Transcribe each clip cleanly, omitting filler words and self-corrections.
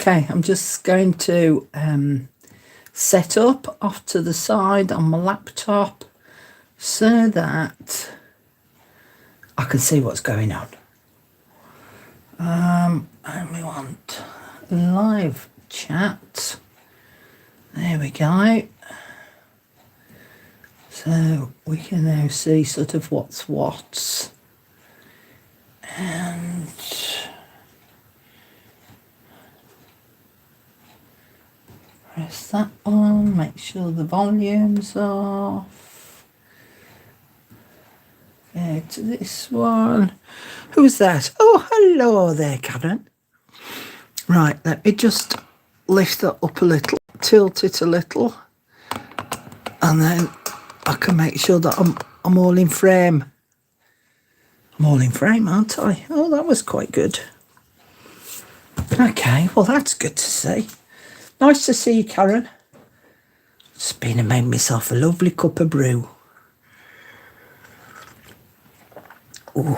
Okay, I'm just going to set up off to the side on my laptop so that I can see what's going on. And we want live chat. There we go. So we can now see sort of what's what. And press that one, make sure the volume's off. Go to this one. Who's that? Oh, hello there, Karen. Right, let me just lift that up a little, tilt it a little, and then I can make sure that I'm all in frame. I'm all in frame, aren't I? Oh, that was quite good. Okay, well, that's good to see. Nice to see you, Karen. Just been and made myself a lovely cup of brew. Ooh,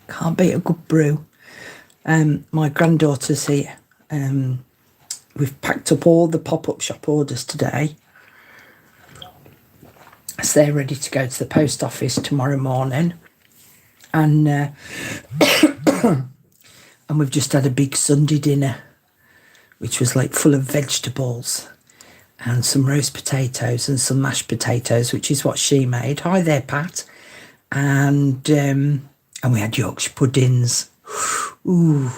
can't beat a good brew. My granddaughter's here. We've packed up all the pop-up shop orders today. So they're ready to go to the post office tomorrow morning. And and we've just had a big Sunday dinner, which was like full of vegetables and some roast potatoes and some mashed potatoes, which is what she made. Hi there, Pat. And we had Yorkshire puddings. Ooh,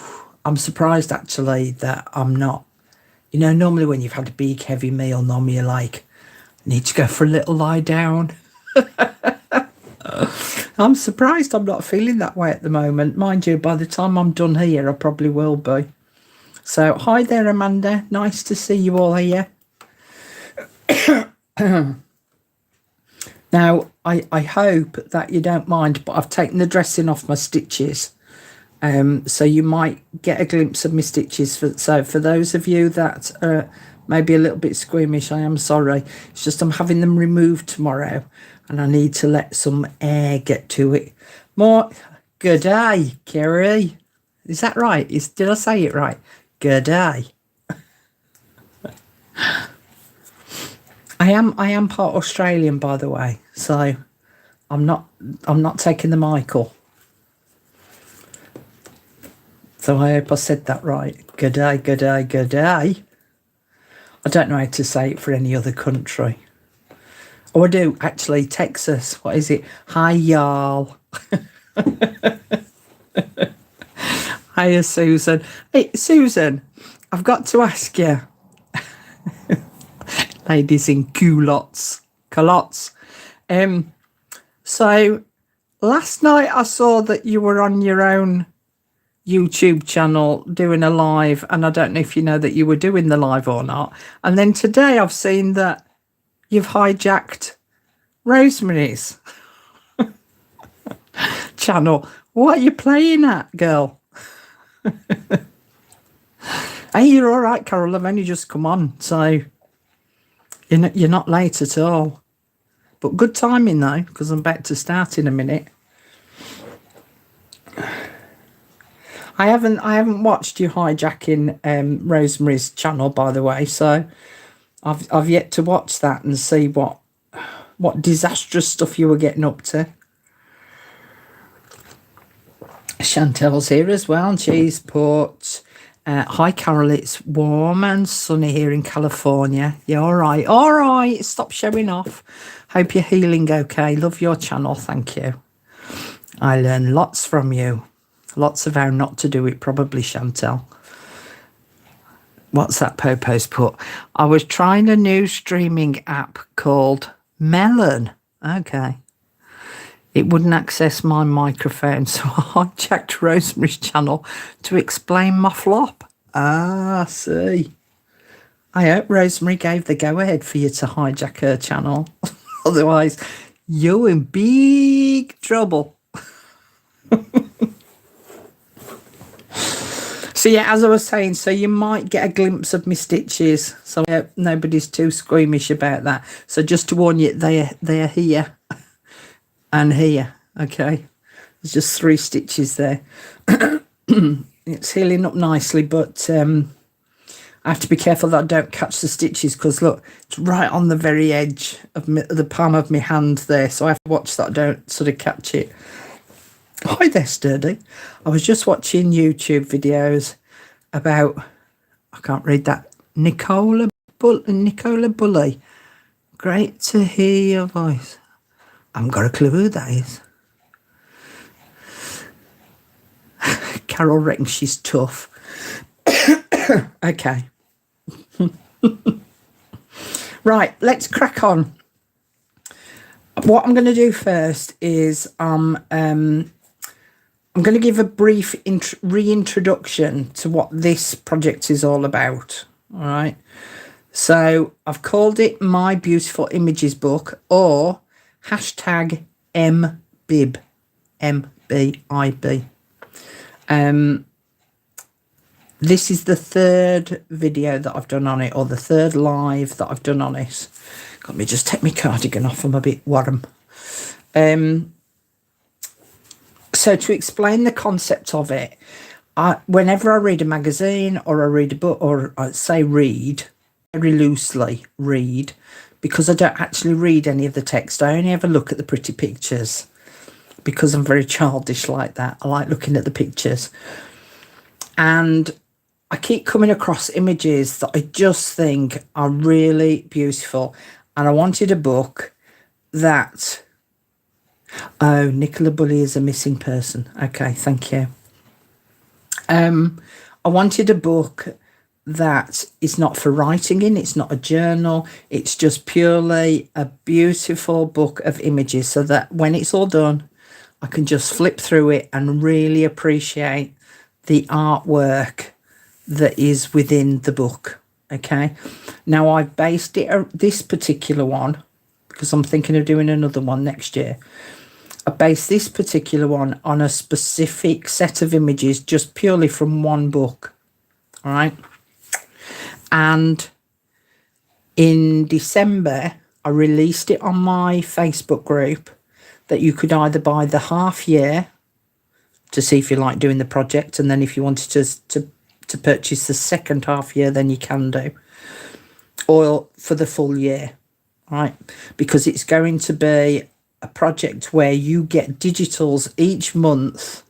I'm surprised actually that I'm not, normally when you've had a big heavy meal, normally you're like, I need to go for a little lie down. I'm surprised I'm not feeling that way at the moment. Mind you, by the time I'm done here, I probably will be. So, hi there, Amanda. Nice to see you all here. Now, I hope that you don't mind, but I've taken the dressing off my stitches. So you might get a glimpse of my stitches. So for those of you that are maybe a little bit squeamish, I am sorry. It's just I'm having them removed tomorrow, and I need to let some air get to it. Good day, Kerry. Is that right? Did I say it right? Good day. I am part Australian, by the way, so I'm not taking the Michael. So I hope I said that right. Good day, good day, good day. I don't know how to say it for any other country. Oh, I do, actually. Texas. What is it? Hi, y'all. Hiya, Susan. Hey, Susan, I've got to ask you. Ladies in culottes. So, last night I saw that you were on your own YouTube channel doing a live, and I don't know if you know that you were doing the live or not. And then today I've seen that you've hijacked Rosemary's channel. What are you playing at, girl? Hey, you're all right, Carol. I've only just come on, so you're not late at all. But good timing though, because I'm about to start in a minute. I haven't watched you hijacking Rosemary's channel, by the way, so I've yet to watch that and see what disastrous stuff you were getting up to. Chantel's here as well, and she's put, hi Carol, it's warm and sunny here in California. Yeah, all right, stop showing off. Hope you're healing okay. Love your channel, thank you. I learn lots from you. Lots of how not to do it, probably, Chantel. What's that Popo's put? I was trying a new streaming app called Melon. Okay. It wouldn't access my microphone, so I checked Rosemary's channel to explain my flop. Ah, see. I hope Rosemary gave the go-ahead for you to hijack her channel. Otherwise, you're in big trouble. So yeah, as I was saying, so you might get a glimpse of my stitches. So nobody's too squeamish about that. So just to warn you, they're here and here. Okay, there's just 3 stitches there. It's healing up nicely, but I have to be careful that I don't catch the stitches, because look, it's right on the very edge of the palm of my hand there, so I have to watch that I don't sort of catch it. Hi there, Sturdy. I was just watching YouTube videos about, I can't read that, Nicola Bully. Great to hear your voice. I haven't got a clue who that is. Carol reckons she's tough. Okay. Right, let's crack on. What I'm going to do first is I'm going to give a brief reintroduction to what this project is all about. All right. So I've called it My Beautiful Images Book, or hashtag MBIB. MBIB. This is the third video that I've done on it, or the third live that I've done on it. Let me just take my cardigan off, I'm a bit warm. So to explain the concept of it, whenever I read a magazine or I read a book, or I say read, very loosely read, because I don't actually read any of the text. I only ever look at the pretty pictures, because I'm very childish like that. I like looking at the pictures. And I keep coming across images that I just think are really beautiful. And I wanted a book that... Oh, Nicola Bully is a missing person. Okay, thank you. I wanted a book that is not for writing in. It's not a journal. It's just purely a beautiful book of images, so that when it's all done, I can just flip through it and really appreciate the artwork that is within the book. Okay, now I've based it, this particular one, because I'm thinking of doing another one next year. I based this particular one on a specific set of images, just purely from one book. All right. And in December, I released it on my Facebook group that you could either buy the half year to see if you like doing the project, and then if you wanted to purchase the second half year, then you can do, or for the full year, right? Because it's going to be a project where you get digitals each month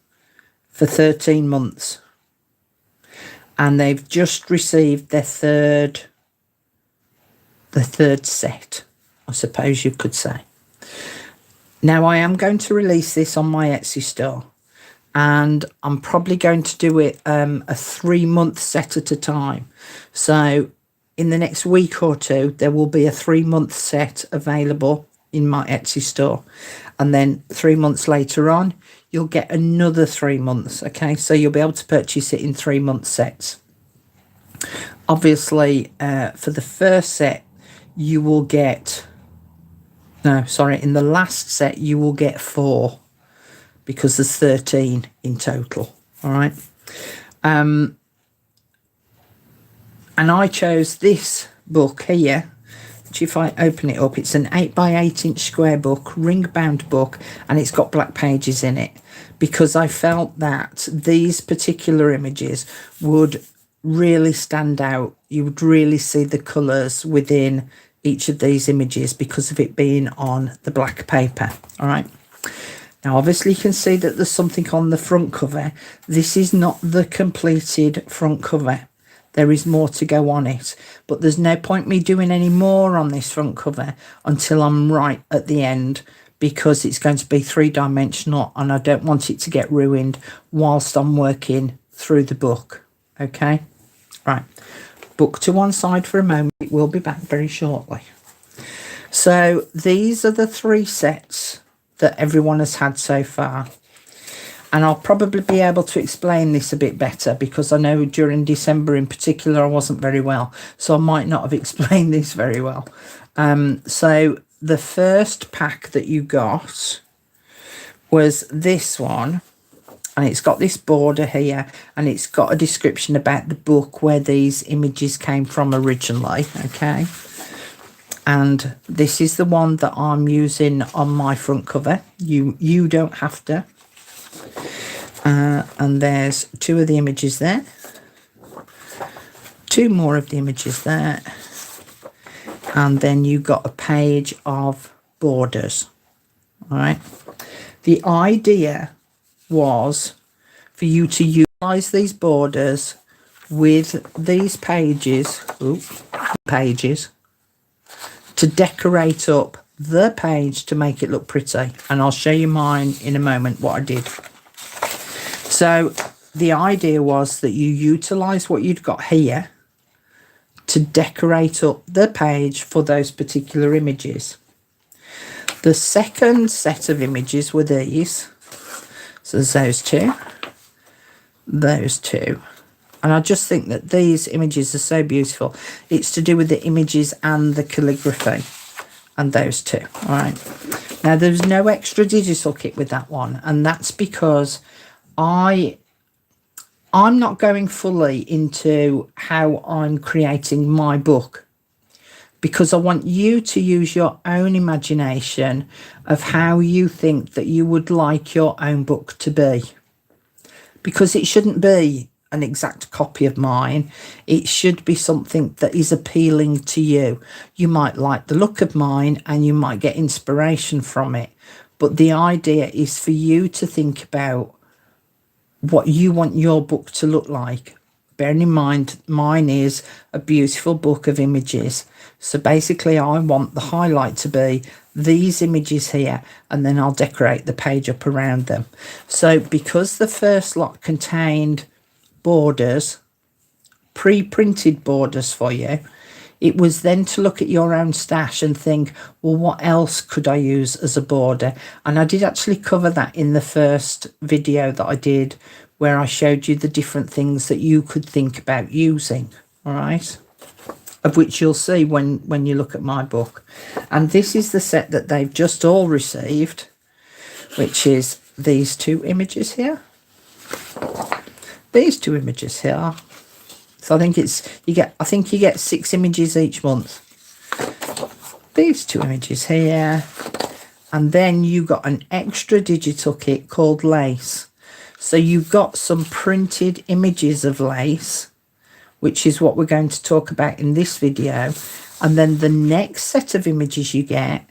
for 13 months. And they've just received their third set, I suppose you could say. Now, I am going to release this on my Etsy store, and I'm probably going to do it a 3-month set at a time. So in the next week or two, there will be a 3-month set available in my Etsy store. And then 3 months later on, you'll get another 3 months. Okay, so you'll be able to purchase it in 3-month sets. Obviously, for the first set, you will get... No, sorry, in the last set, you will get 4, because there's 13 in total. All right. And I chose this book here, which, if I open it up, it's an 8 by 8 inch square book, ring bound book, and it's got black pages in it, because I felt that these particular images would really stand out. You would really see the colours within each of these images because of it being on the black paper. All right. Now, obviously, you can see that there's something on the front cover. This is not the completed front cover. There is more to go on it, but there's no point me doing any more on this front cover until I'm right at the end, because it's going to be 3-dimensional and I don't want it to get ruined whilst I'm working through the book. Okay, right, book to one side for a moment. It will be back very shortly. So these are the 3 sets that everyone has had so far. And I'll probably be able to explain this a bit better, because I know during December in particular I wasn't very well, so I might not have explained this very well. So the first pack that you got was this one, and it's got this border here, and it's got a description about the book where these images came from originally. Okay, and this is the one that I'm using on my front cover. You don't have to. And there's 2 of the images there. 2 2 more of the images there, and then you got a page of borders. All right, the idea was for you to utilize these borders with these pages to decorate up the page to make it look pretty. And I'll show you mine in a moment what I did. So the idea was that you utilize what you'd got here to decorate up the page for those particular images. The second set of images were these. So there's those two. And I just think that these images are so beautiful. It's to do with the images and the calligraphy. And those two. All right. Now, there's no extra digital kit with that one. And that's because I'm not going fully into how I'm creating my book, because I want you to use your own imagination of how you think that you would like your own book to be. Because it shouldn't be an exact copy of mine. It should be something that is appealing to you. You might like the look of mine and you might get inspiration from it. But the idea is for you to think about what you want your book to look like. Bearing in mind, mine is a beautiful book of images. So basically, I want the highlight to be these images here, and then I'll decorate the page up around them. So because the first lot contained borders, pre-printed borders for you, it was then to look at your own stash and think, well, what else could I use as a border? And I did actually cover that in the first video that I did, where I showed you the different things that you could think about using, all right? Of which you'll see when you look at my book. And this is the set that they've just all received, which is these 2 images here. These 2 images here. So I think you get 6 images each month. These 2 images here. And then you got an extra digital kit called lace. So you've got some printed images of lace, which is what we're going to talk about in this video. And then the next set of images you get,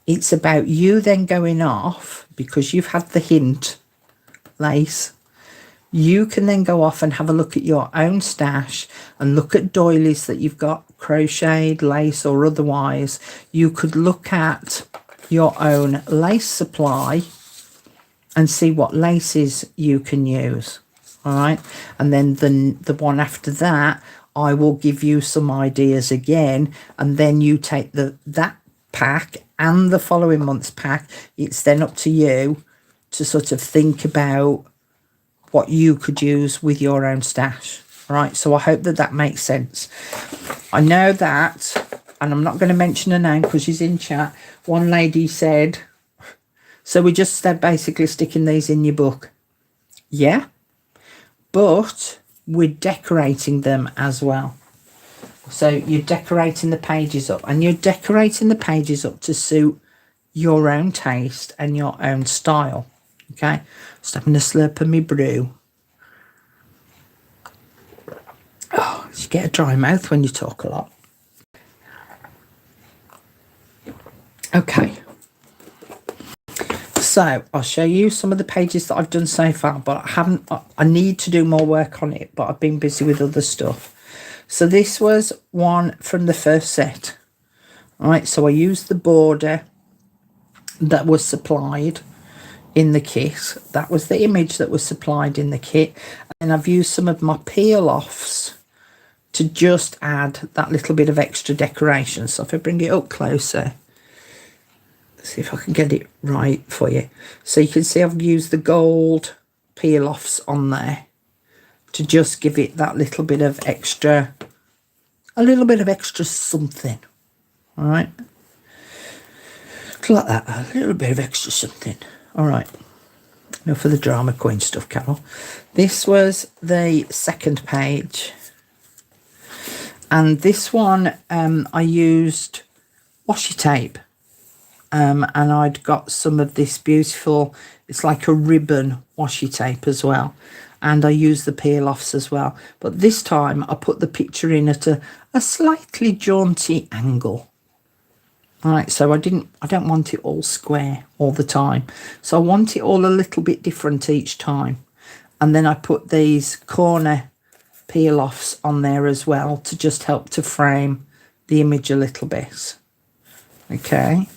it's about you then going off, because you've had the hint lace. You can then go off and have a look at your own stash and look at doilies that you've got, crocheted, lace or otherwise. You could look at your own lace supply and see what laces you can use. All right. And then the one after that, I will give you some ideas again. And then you take that pack and the following month's pack. It's then up to you to sort of think about what you could use with your own stash. All right. So I hope that makes sense. I know that, and I'm not going to mention her name because she's in chat. One lady said, so we just basically sticking these in your book. Yeah. But we're decorating them as well. So you're decorating the pages up, and you're decorating the pages up to suit your own taste and your own style. Okay, just having a slurp of my brew. Oh, you get a dry mouth when you talk a lot. Okay. So I'll show you some of the pages that I've done so far, but I need to do more work on it, but I've been busy with other stuff. So this was one from the first set. All right, so I used the border that was supplied in the kit. That was the image that was supplied in the kit. And I've used some of my peel-offs to just add that little bit of extra decoration. So if I bring it up closer, see if I can get it right for you. So you can see I've used the gold peel-offs on there to just give it that little bit of extra, a little bit of extra something. All right. Like that, a little bit of extra something. All right. Now for the drama queen stuff, Carol. This was the second page. And this one, I used washi tape. And I'd got some of this beautiful, it's like a ribbon washi tape as well. and I use the peel-offs as well. But this time I put the picture in at a slightly jaunty angle. All right, so I don't want it all square all the time. So I want it all a little bit different each time. And then I put these corner peel-offs on there as well to just help to frame the image a little bit. Okay.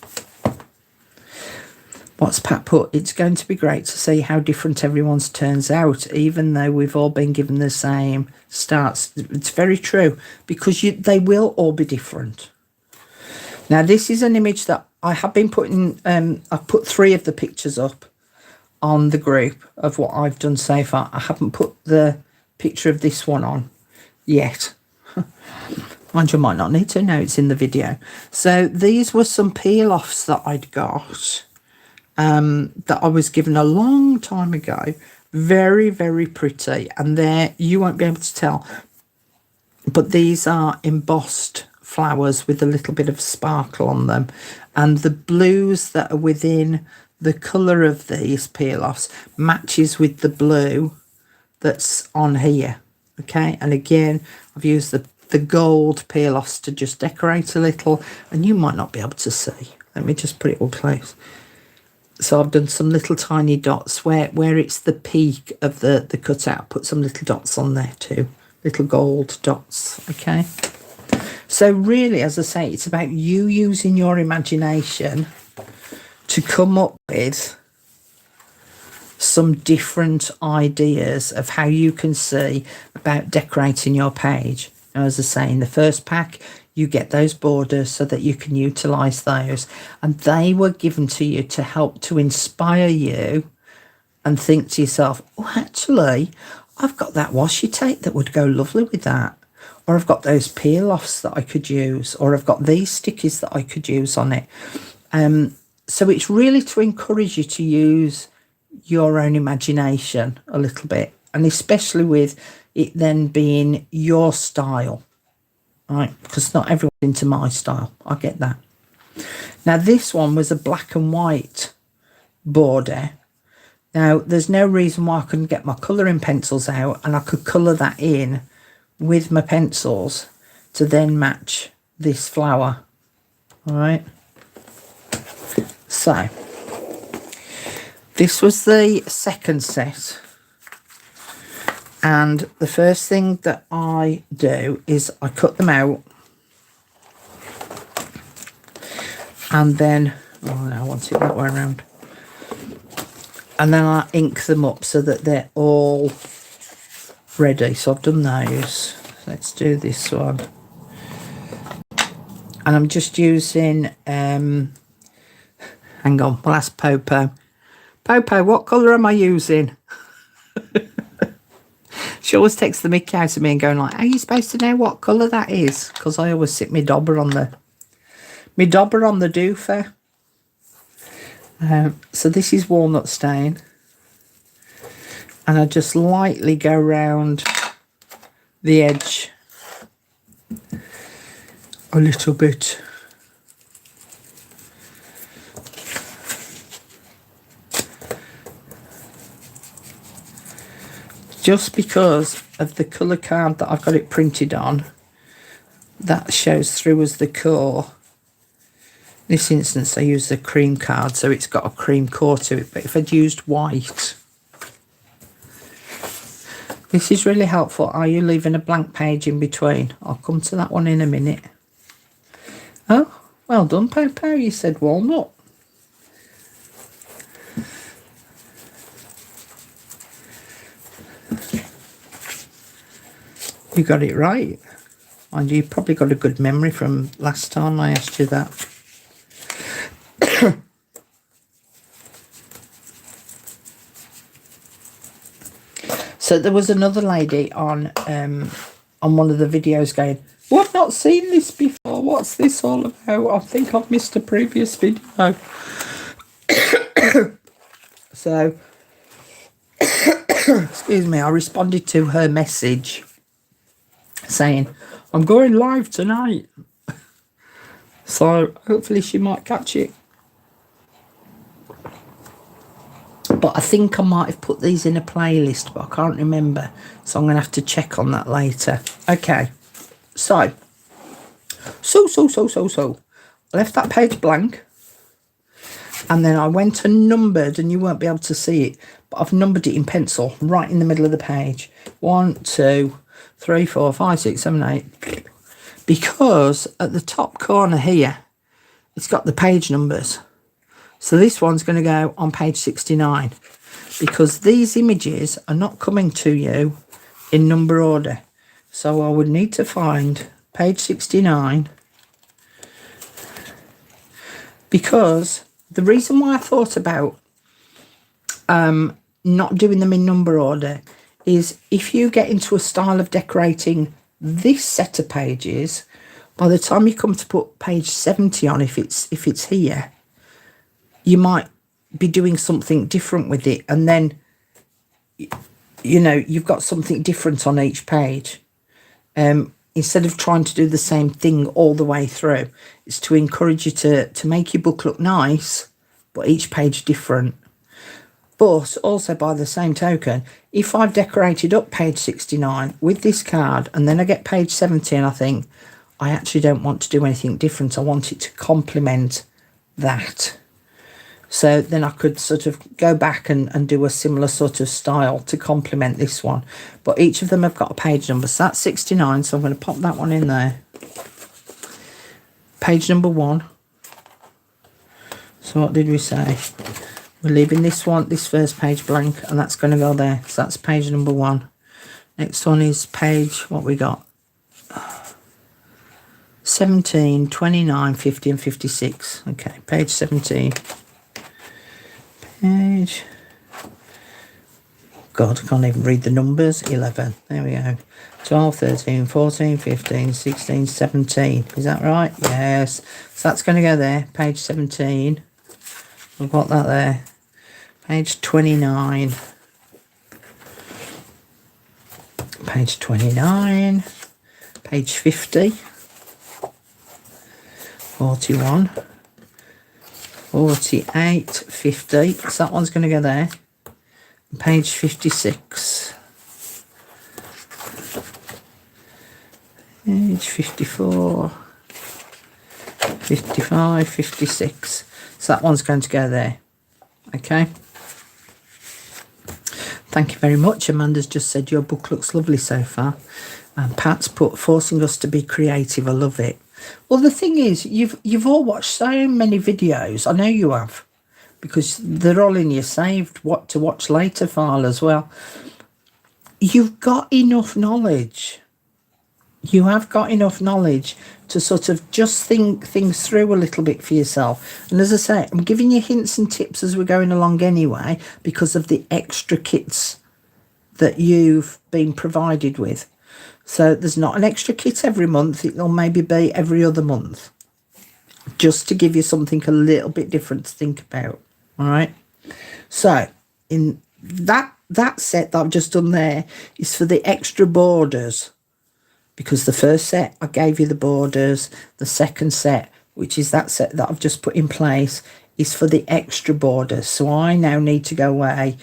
What's Pat put? It's going to be great to see how different everyone's turns out, even though we've all been given the same starts. It's very true, because they will all be different. Now, this is an image that I have been putting, I've put 3 of the pictures up on the group of what I've done so far. I haven't put the picture of this one on yet. Mind you, I might not need to, know it's in the video. So these were some peel-offs that I'd got, that I was given a long time ago. Very, very pretty. And there, you won't be able to tell, but these are embossed flowers with a little bit of sparkle on them. And the blues that are within the colour of these peel-offs matches with the blue that's on here. Okay, and again, I've used the gold peel-offs to just decorate a little, and you might not be able to see. Let me just put it all close. So I've done some little tiny dots where it's the peak of the cutout. Put some little dots on there too, little gold dots. Okay, so really, as I say, it's about you using your imagination to come up with some different ideas of how you can see about decorating your page. Now, as I say, in the first pack, you get those borders so that you can utilise those. And they were given to you to help to inspire you and think to yourself, oh, actually, I've got that washi tape that would go lovely with that. Or I've got those peel-offs that I could use. Or I've got these stickies that I could use on it. So it's really to encourage you to use your own imagination a little bit, and especially with it then being your style, right? Because not everyone's into my style. I get that. Now, this one was a black and white border. Now, there's no reason why I couldn't get my colouring pencils out and I could colour that in with my pencils to then match this flower. All right. So this was the second set, and the first thing that I do is I cut them out, and then, oh no, I want it that way around, and then I ink them up so that they're all ready. So I've done those. Let's do this one, and I'm just using hang on, we'll ask Popo. Popo, what colour am I using? She always takes the mick out of me and going like, are you supposed to know what colour that is? Because I always sit my dobber on the doofer. So this is walnut stain. And I just lightly go round the edge a little bit. Just because of the colour card that I've got it printed on, that shows through as the core. In this instance, I use the cream card, so it's got a cream core to it. But if I'd used white, this is really helpful. Are you leaving a blank page in between? I'll come to that one in a minute. Oh, well done, Popo. You said walnut. You got it right. And you probably got a good memory from last time I asked you that. So there was another lady on one of the videos going, well, I've not seen this before. What's this all about? I think I've missed a previous video. So, excuse me, I responded to her message saying, I'm going live tonight. So hopefully she might catch it. But I think I might have put these in a playlist, but I can't remember. So I'm going to have to check on that later. Okay. So. I left that page blank. And then I went and numbered, and you won't be able to see it, but I've numbered it in pencil right in the middle of the page. 1, 2, 3, 4, 5, 6, 7, 8. Because at the top corner here, it's got the page numbers. So this one's going to go on page 69. Because these images are not coming to you in number order. So I would need to find page 69. Because the reason why I thought about not doing them in number order is if you get into a style of decorating this set of pages, by the time you come to put page 70 on, if it's here, you might be doing something different with it, and then you know you've got something different on each page. Instead of trying to do the same thing all the way through, it's to encourage you to make your book look nice, but each page different. But also, by the same token, if I've decorated up page 69 with this card, and then I get page 70 and I think, I actually don't want to do anything different, I want it to complement that. So then I could sort of go back and do a similar sort of style to complement this one. But each of them have got a page number. So that's 69. So I'm going to pop that one in there. Page number 1. So what did we say? We're leaving this first page blank, and that's going to go there. So that's page number 1. Next one is page, what we got? 17, 29, 50 and 56. Okay, page 17. Page, God, I can't even read the numbers. 11, there we go. 12, 13, 14, 15, 16, 17. Is that right? Yes. So that's going to go there. Page 17. I've got that there. Page 29. Page 29. Page 50. 41. 48, 50, so that one's going to go there. Page 56. Page 54. 55, 56. So that one's going to go there. Okay. Thank you very much. Amanda's just said your book looks lovely so far. And Pat's put forcing us to be creative. I love it. Well, the thing is, you've all watched so many videos. I know you have, because they're all in your saved what to watch later file as well. You've got enough knowledge. You have got enough knowledge to sort of just think things through a little bit for yourself. And as I say, I'm giving you hints and tips as we're going along anyway, because of the extra kits that you've been provided with. So there's not an extra kit every month. It'll maybe be every other month, just to give you something a little bit different to think about. All right. So in that set that I've just done there is for the extra borders, because the first set I gave you the borders. The second set, which is that set that I've just put in place, is for the extra borders. So I now need to go away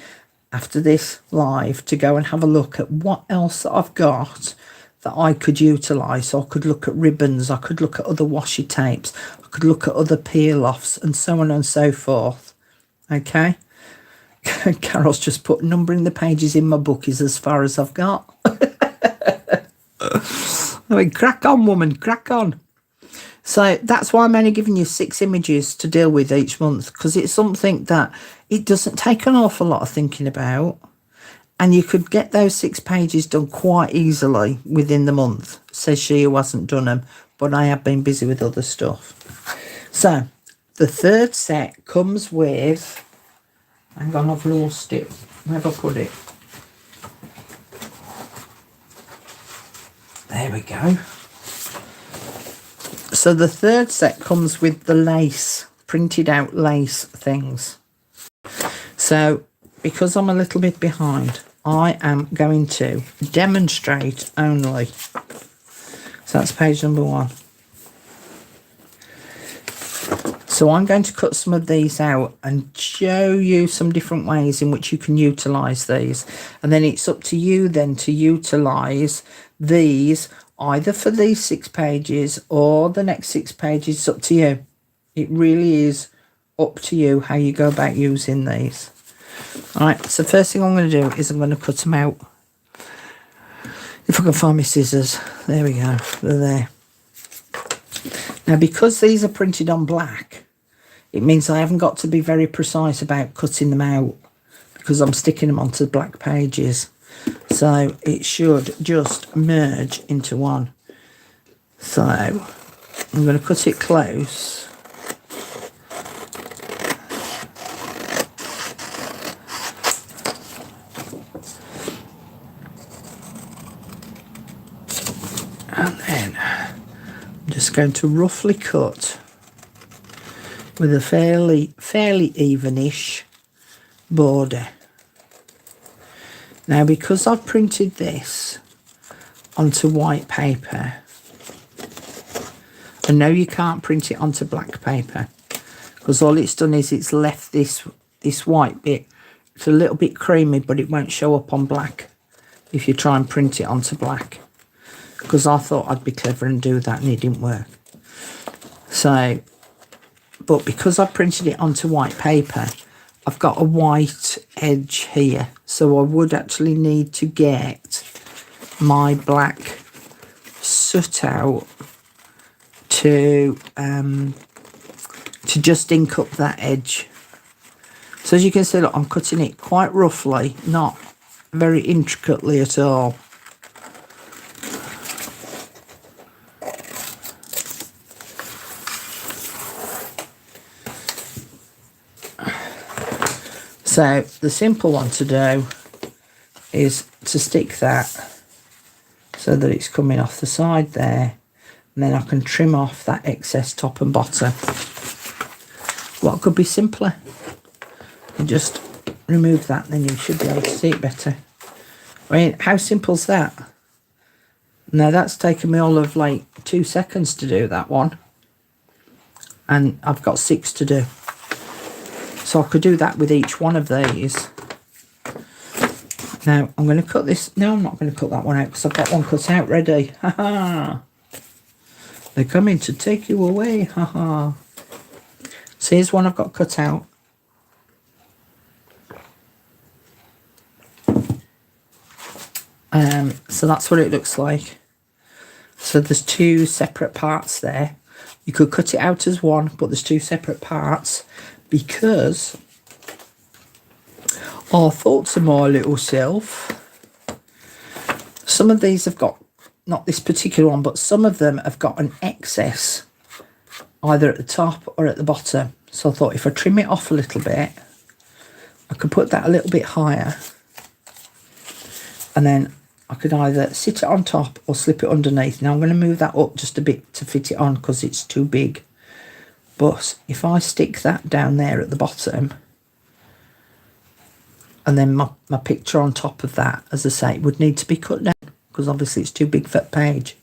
after this live to go and have a look at what else I've got that I could utilise. So I could look at ribbons, I could look at other washi tapes, I could look at other peel-offs, and so on and so forth. Okay. Carol's just put numbering the pages in my book is as far as I've got. I mean, crack on, woman, crack on. So that's why I'm only giving you 6 images to deal with each month, because it's something that it doesn't take an awful lot of thinking about. And you could get those 6 pages done quite easily within the month. Says she who hasn't done them, but I have been busy with other stuff. So the third set comes with, hang on, I've lost it. Where have I put it? There we go. So the third set comes with the lace, printed out lace things. So because I'm a little bit behind, I am going to demonstrate only. So that's page number 1. So I'm going to cut some of these out and show you some different ways in which you can utilise these. And then it's up to you then to utilise these either for these 6 pages or the next 6 pages. It's up to you. It really is up to you how you go about using these. All right, so first thing I'm going to do is I'm going to cut them out. If I can find my scissors. There we go. They're there. Now, because these are printed on black, it means I haven't got to be very precise about cutting them out because I'm sticking them onto black pages. So it should just merge into one. So I'm going to cut it close. And then I'm just going to roughly cut with a fairly evenish border. Now, because I've printed this onto white paper, I know you can't print it onto black paper because all it's done is it's left this white bit. It's a little bit creamy, but it won't show up on black if you try and print it onto black, because I thought I'd be clever and do that, and it didn't work. So, but because I printed it onto white paper, I've got a white edge here, so I would actually need to get my black soot out to just ink up that edge. So as you can see, look, I'm cutting it quite roughly, not very intricately at all. So the simple one to do is to stick that so that it's coming off the side there, and then I can trim off that excess top and bottom. What could be simpler? You just remove that, then you should be able to see it better. I mean, how simple's that? Now that's taken me all of like 2 seconds to do that one, and I've got 6 to do. So I could do that with each one of these. Now I'm going to cut this. No, I'm not going to cut that one out because I've got one cut out ready. Ha ha! They're coming to take you away. Ha ha! So here's one I've got cut out. So that's what it looks like. So there's 2 separate parts there. You could cut it out as one, but there's 2 separate parts because I thought to my little self, some of these have got, not this particular one, but some of them have got an excess either at the top or at the bottom. So I thought if I trim it off a little bit, I could put that a little bit higher, and then I could either sit it on top or slip it underneath. Now I'm going to move that up just a bit to fit it on because it's too big. But if I stick that down there at the bottom, and then my picture on top of that, as I say, it would need to be cut down because obviously it's too big for the page.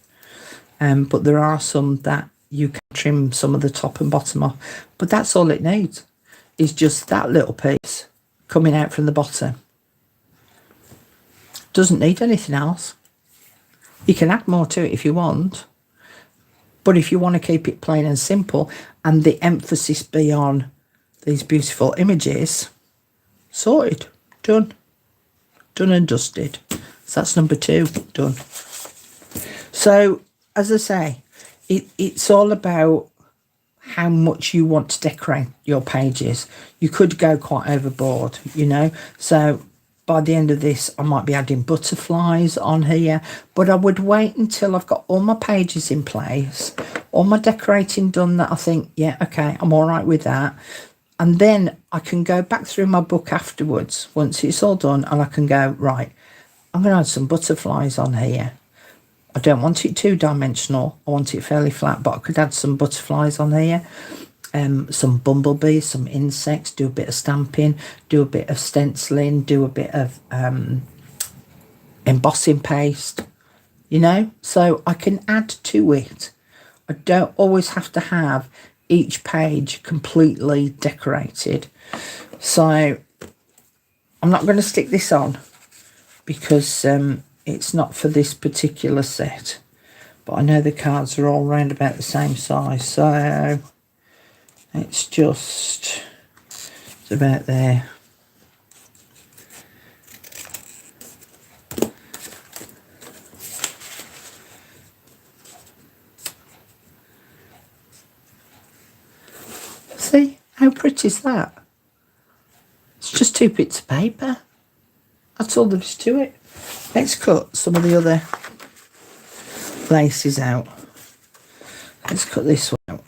But there are some that you can trim some of the top and bottom off. But that's all it needs, is just that little piece coming out from the bottom. Doesn't need anything else. You can add more to it if you want, but if you want to keep it plain and simple and the emphasis be on these beautiful images, sorted, done and dusted. So that's number 2 done. So as I say, it's all about how much you want to decorate your pages. You could go quite overboard, you know. So by the end of this, I might be adding butterflies on here, but I would wait until I've got all my pages in place, all my decorating done, that I think, yeah, okay, I'm all right with that. And then I can go back through my book afterwards, once it's all done, and I can go, right, I'm going to add some butterflies on here. I don't want it 2-dimensional. I want it fairly flat, but I could add some butterflies on here. Some bumblebees, some insects, do a bit of stamping, do a bit of stenciling, do a bit of embossing paste, you know, so I can add to it. I don't always have to have each page completely decorated. So I'm not going to stick this on because it's not for this particular set. But I know the cards are all around about the same size, so it's about there. See, how pretty is that? It's just 2 bits of paper. That's all there is to it. Let's cut some of the other laces out. Let's cut this one out.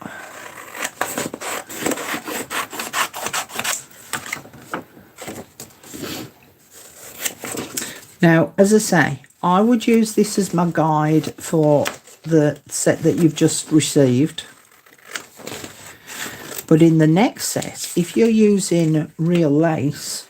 Now, as I say, I would use this as my guide for the set that you've just received. But in the next set, if you're using real lace,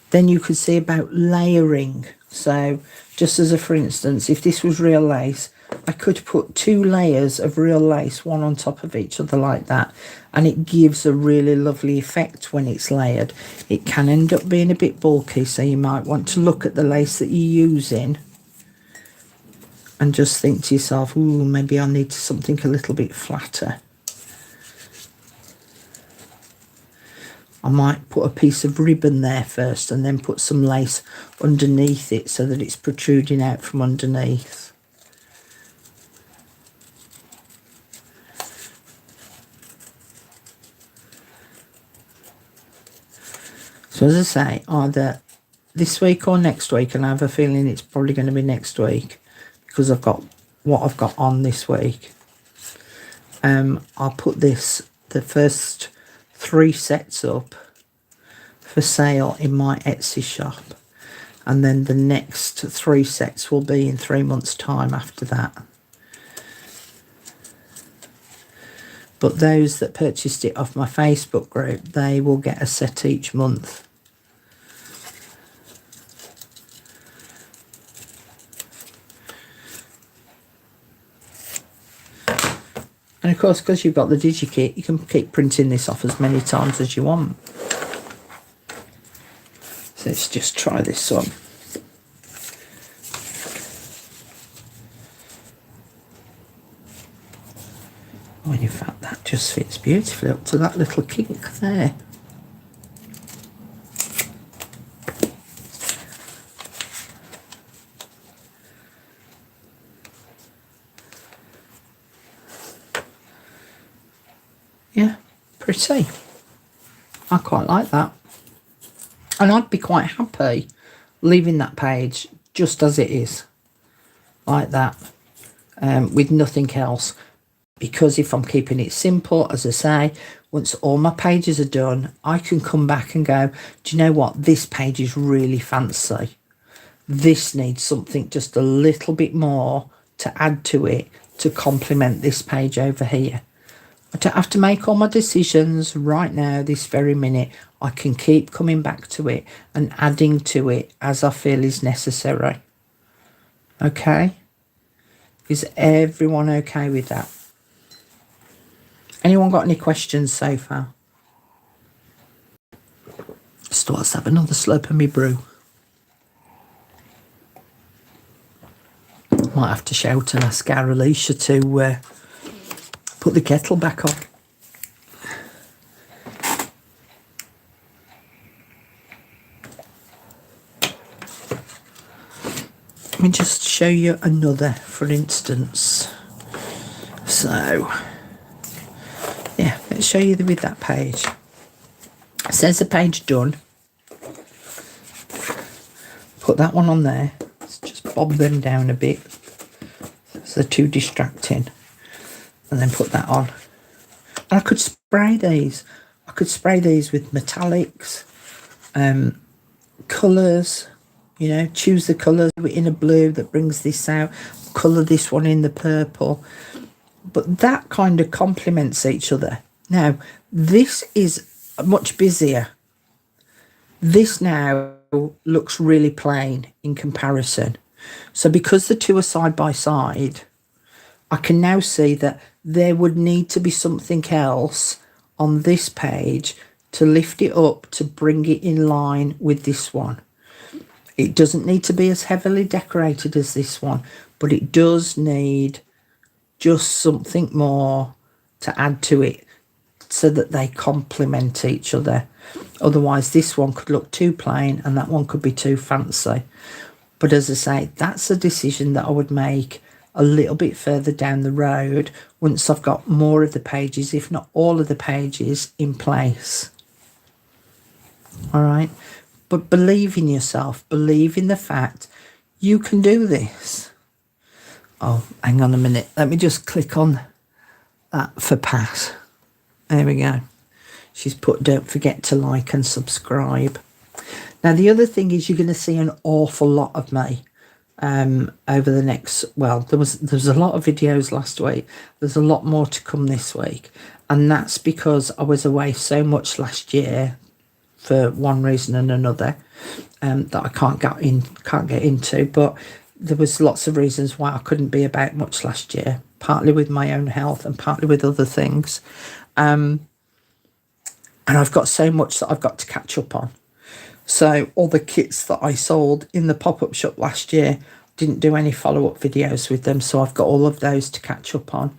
then you could see about layering. So just as a for instance, if this was real lace, I could put 2 layers of real lace, one on top of each other like that, and it gives a really lovely effect when it's layered. It can end up being a bit bulky, so you might want to look at the lace that you're using and just think to yourself, ooh, maybe I need something a little bit flatter. I might put a piece of ribbon there first and then put some lace underneath it so that it's protruding out from underneath. So as I say, either this week or next week, and I have a feeling it's probably going to be next week because I've got what I've got on this week. I'll put the first 3 sets up for sale in my Etsy shop, and then the next 3 sets will be in 3 months' time after that. But those that purchased it off my Facebook group, they will get a set each month. And of course, because you've got the DigiKit, you can keep printing this off as many times as you want. So let's just try this on. Oh, in fact, that just fits beautifully up to that little kink there. Yeah, pretty. I quite like that. And I'd be quite happy leaving that page just as it is, like that, with nothing else. Because if I'm keeping it simple, as I say, once all my pages are done, I can come back and go, do you know what? This page is really fancy. This needs something just a little bit more to add to it to complement this page over here. I don't have to make all my decisions right now, this very minute. I can keep coming back to it and adding to it as I feel is necessary. Okay? Is everyone okay with that? Anyone got any questions so far? Still, let's have another slurp of me brew. Might have to shout and ask our Alicia to put the kettle back on. Let me just show you another, for instance. So, yeah, let's show you with that page. It says the page done. Put that one on there. Let's just bob them down a bit so they're too distracting. And then put that on. And I could spray these. I could spray these with metallics, colours, you know, choose the colours in a blue that brings this out, colour this one in the purple. But that kind of complements each other. Now, this is much busier. This now looks really plain in comparison. So because the two are side by side, I can now see that there would need to be something else on this page to lift it up, to bring it in line with this one. It doesn't need to be as heavily decorated as this one, but it does need just something more to add to it so that they complement each other. Otherwise, this one could look too plain and that one could be too fancy. But as I say, that's a decision that I would make a little bit further down the road once I've got more of the pages, if not all of the pages, in place. All right. But believe in yourself. Believe in the fact you can do this. Oh, hang on a minute. Let me just click on that for Pat. There we go. She's put, don't forget to like and subscribe. Now, the other thing is you're going to see an awful lot of me over the next, well, there was a lot of videos last week. There's a lot more to come this week. And that's because I was away so much last year for one reason and another that I can't get into. But there was lots of reasons why I couldn't be about much last year, partly with my own health and partly with other things. And I've got so much that I've got to catch up on. So all the kits that I sold in the pop-up shop last year, didn't do any follow-up videos with them. So I've got all of those to catch up on.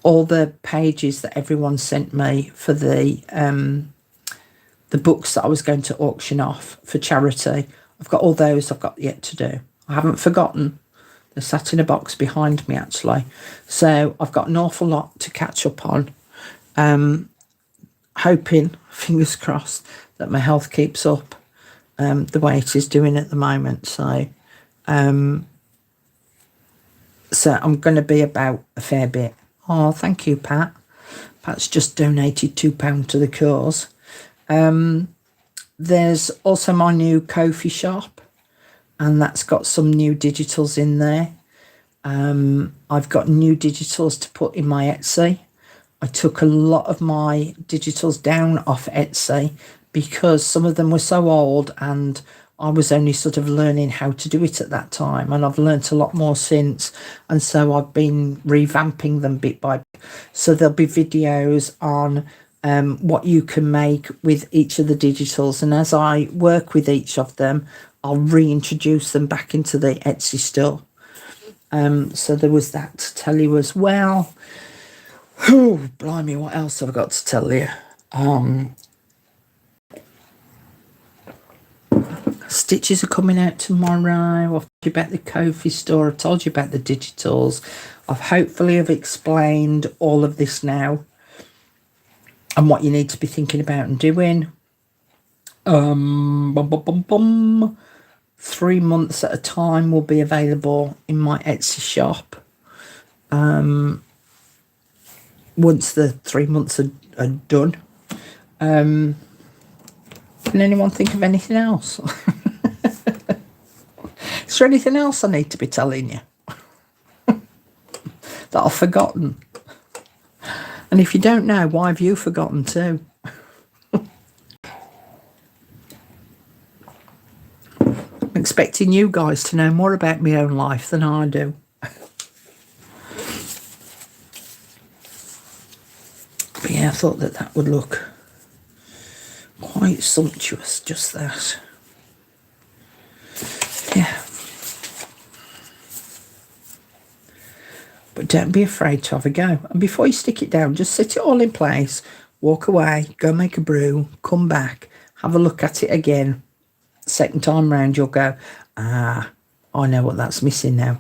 All the pages that everyone sent me for the books that I was going to auction off for charity, I've got all those I've got yet to do. I haven't forgotten. They're sat in a box behind me, actually. So I've got an awful lot to catch up on. Hoping, fingers crossed, that my health keeps up the way it is doing at the moment. So I'm going to be about a fair bit. Oh, thank you, Pat. Pat's just donated £2 to the cause. There's also my new Ko-fi shop, and that's got some new digitals in there. I've got new digitals to put in my Etsy. I took a lot of my digitals down off Etsy because some of them were so old and I was only sort of learning how to do it at that time, and I've learnt a lot more since, and so I've been revamping them bit by bit. So there'll be videos on what you can make with each of the digitals, and as I work with each of them, I'll reintroduce them back into the Etsy store. So there was that to tell you as well. Oh, blimey, what else have I got to tell you? Stitches are coming out tomorrow. I've told you about the Ko-fi store. I've told you about the digitals. I've hopefully explained all of this now and what you need to be thinking about and doing. 3 months at a time will be available in my Etsy shop. Once the 3 months are done. Can anyone think of anything else? Is there anything else I need to be telling you that I've forgotten? And if you don't know, why have you forgotten too? I'm expecting you guys to know more about my own life than I do. But yeah, I thought that would look quite sumptuous, just that. Yeah. But don't be afraid to have a go. And before you stick it down, just sit it all in place, walk away, go make a brew, come back, have a look at it again. Second time round, you'll go, I know what that's missing now.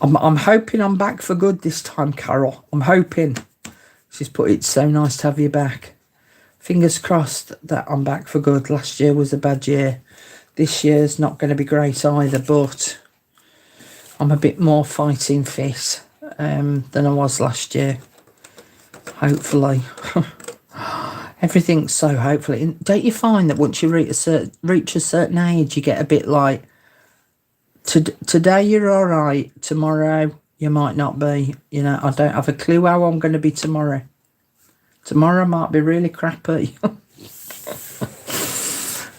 I'm hoping I'm back for good this time, Carol. I'm hoping. She's put, it's so nice to have you back. Fingers crossed that I'm back for good. Last year was a bad year. This year's not going to be great either, but I'm a bit more fighting fit than I was last year. Hopefully. Everything's so hopefully. Don't you find that once you reach a certain age, you get a bit like, today you're all right, tomorrow you might not be. You know, I don't have a clue how I'm going to be tomorrow. Tomorrow might be really crappy.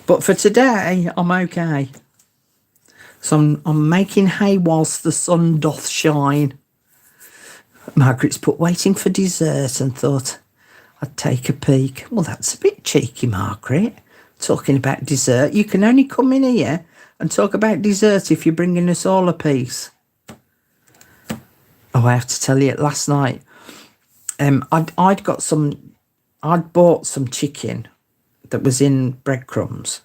But for today, I'm okay. So I'm making hay whilst the sun doth shine. Margaret's put waiting for dessert and thought I'd take a peek. Well, that's a bit cheeky, Margaret. Talking about dessert. You can only come in here and talk about dessert if you're bringing us all a piece. Oh, I have to tell you, last night, I'd bought some chicken that was in breadcrumbs.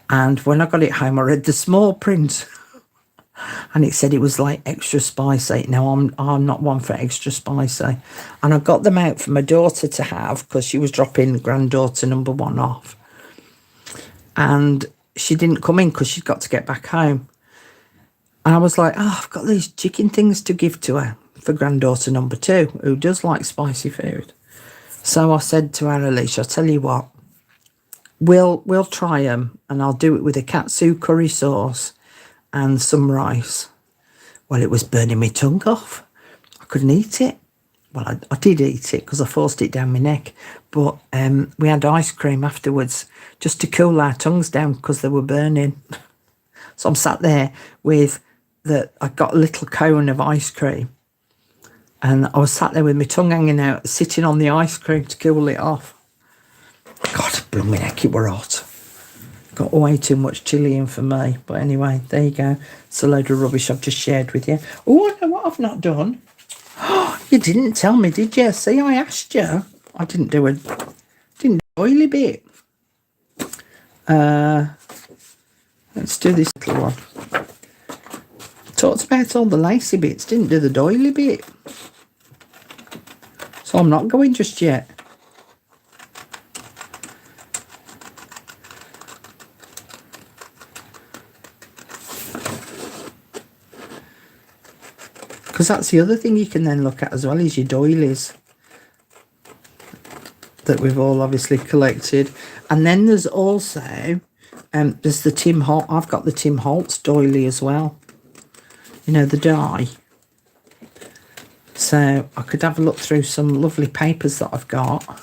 And when I got it home, I read the small print. And it said it was like extra spicy. Now, I'm not one for extra spicy. And I got them out for my daughter to have because she was dropping granddaughter number 1 off. And she didn't come in because she'd got to get back home. And I was like, oh, I've got these chicken things to give to her for granddaughter number 2, who does like spicy food. So I said to her, Alicia, I'll tell you what, we'll try them and I'll do it with a katsu curry sauce and some rice. Well, it was burning my tongue off. I couldn't eat it. Well, I did eat it because I forced it down my neck. But we had ice cream afterwards just to cool our tongues down because they were burning. So I'm sat there with I got a little cone of ice cream. And I was sat there with my tongue hanging out, sitting on the ice cream to cool it off. God, blooming heck, it were hot. Got way too much chilli in for me. But anyway, there you go. It's a load of rubbish I've just shared with you. Oh, I know what I've not done. Oh, you didn't tell me, did you? See, I asked you. I didn't do a oily bit. Let's do this little one. Talked about all the lacy bits, didn't do the doily bit. So I'm not going just yet. Because that's the other thing you can then look at as well, is your doilies that we've all obviously collected. And then there's also, there's the Tim Holt. I've got the Tim Holtz doily as well. You know, the die. So I could have a look through some lovely papers that I've got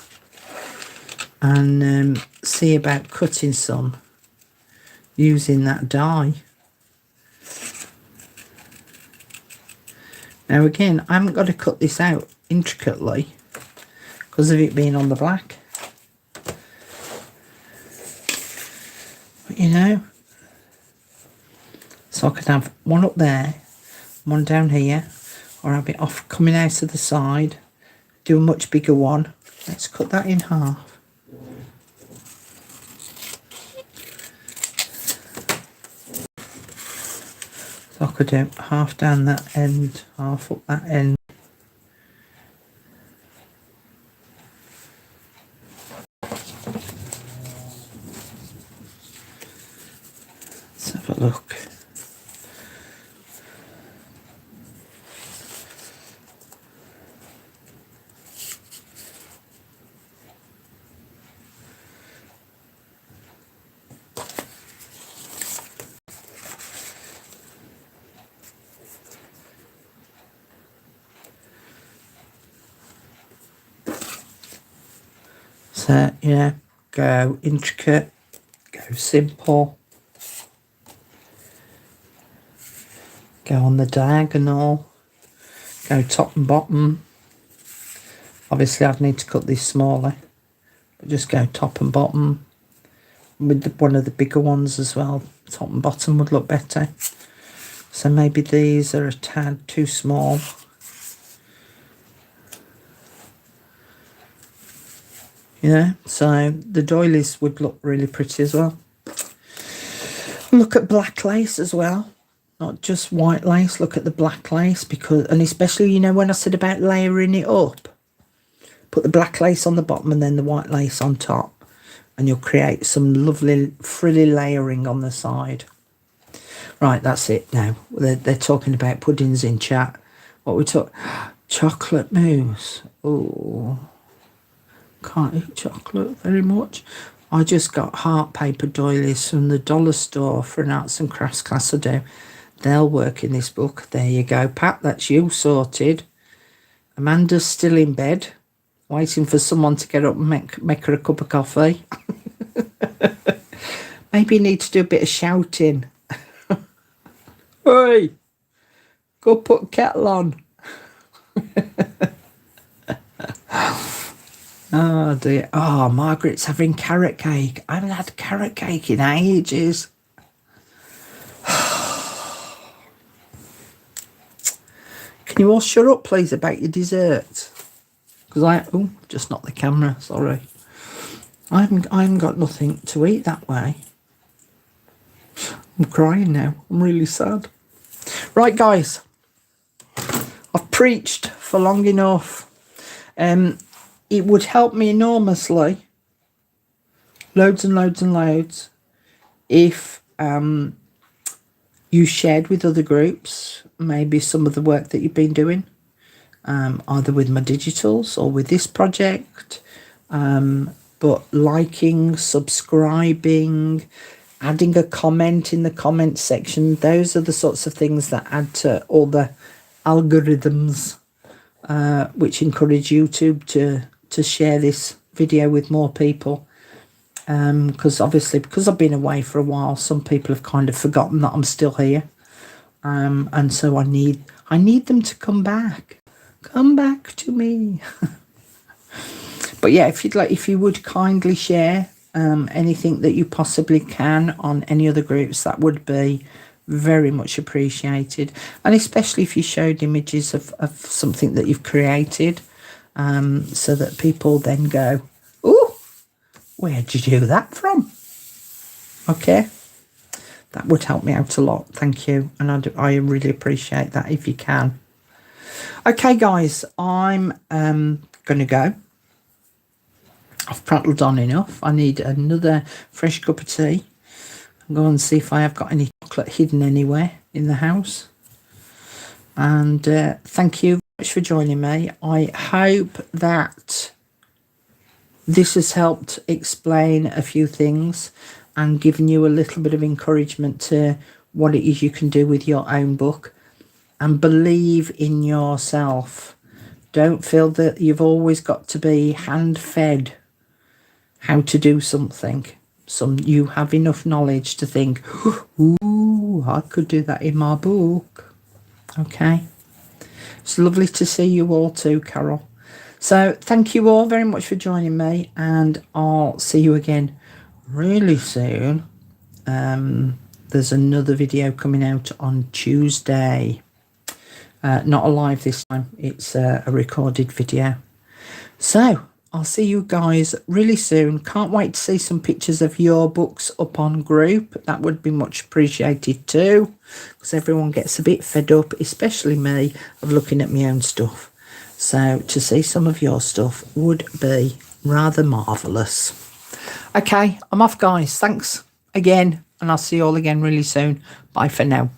and see about cutting some using that die. Now again, I haven't got to cut this out intricately because of it being on the black. But you know, so I could have one up there, one down here, or have it off coming out of the side, do a much bigger one. Let's cut that in half. So I could do half down that end, half up that end. Let's have a look. So, you know, go intricate, go simple, go on the diagonal, go top and bottom. Obviously, I'd need to cut this smaller, but just go top and bottom. With one of the bigger ones as well, top and bottom would look better. So maybe these are a tad too small. Yeah, so the doilies would look really pretty as well. Look at black lace as well, not just white lace. Look at the black lace, because, and especially, you know, when I said about layering it up, put the black lace on the bottom and then the white lace on top, and you'll create some lovely frilly layering on the side. Right, that's it now. They're talking about puddings in chat. What we talk, chocolate mousse. Oh. Can't eat chocolate very much. I just got heart paper doilies from the dollar store for an arts and crafts class I do. They'll work in this book. There you go, Pat. That's you sorted. Amanda's still in bed, waiting for someone to get up and make her a cup of coffee. Maybe you need to do a bit of shouting. Hey, go put a kettle on. Oh dear. Oh, Margaret's having carrot cake. I haven't had carrot cake in ages. Can you all shut up, please, about your dessert? Because oh, just not the camera, sorry. I haven't got nothing to eat that way. I'm crying now. I'm really sad. Right, guys. I've preached for long enough. It would help me enormously, loads and loads and loads, if you shared with other groups maybe some of the work that you've been doing, either with my digitals or with this project. But liking, subscribing, adding a comment in the comment section, those are the sorts of things that add to all the algorithms which encourage YouTube to share this video with more people. Because obviously, because I've been away for a while, some people have kind of forgotten that I'm still here. And so I need them to come back. Come back to me. But yeah, if you would kindly share anything that you possibly can on any other groups, that would be very much appreciated. And especially if you showed images of something that you've created, so that people then go, oh, where'd you do that from? Okay, that would help me out a lot. Thank you. And I really appreciate that if you can. Okay, guys, I'm going to go. I've prattled on enough. I need another fresh cup of tea. I'll go and see if I have got any chocolate hidden anywhere in the house. And thank you very much for joining me. I hope that this has helped explain a few things and given you a little bit of encouragement to what it is you can do with your own book. And believe in yourself. Don't feel that you've always got to be hand-fed how to do something. You have enough knowledge to think, ooh, I could do that in my book. Okay. It's lovely to see you all too, Carol. So thank you all very much for joining me, and I'll see you again really soon. There's another video coming out on Tuesday. Not a live this time. It's a recorded video. So I'll see you guys really soon. Can't wait to see some pictures of your books up on group. That would be much appreciated too, because everyone gets a bit fed up, especially me, of looking at my own stuff. So to see some of your stuff would be rather marvellous. Okay, I'm off, guys. Thanks again, and I'll see you all again really soon. Bye for now.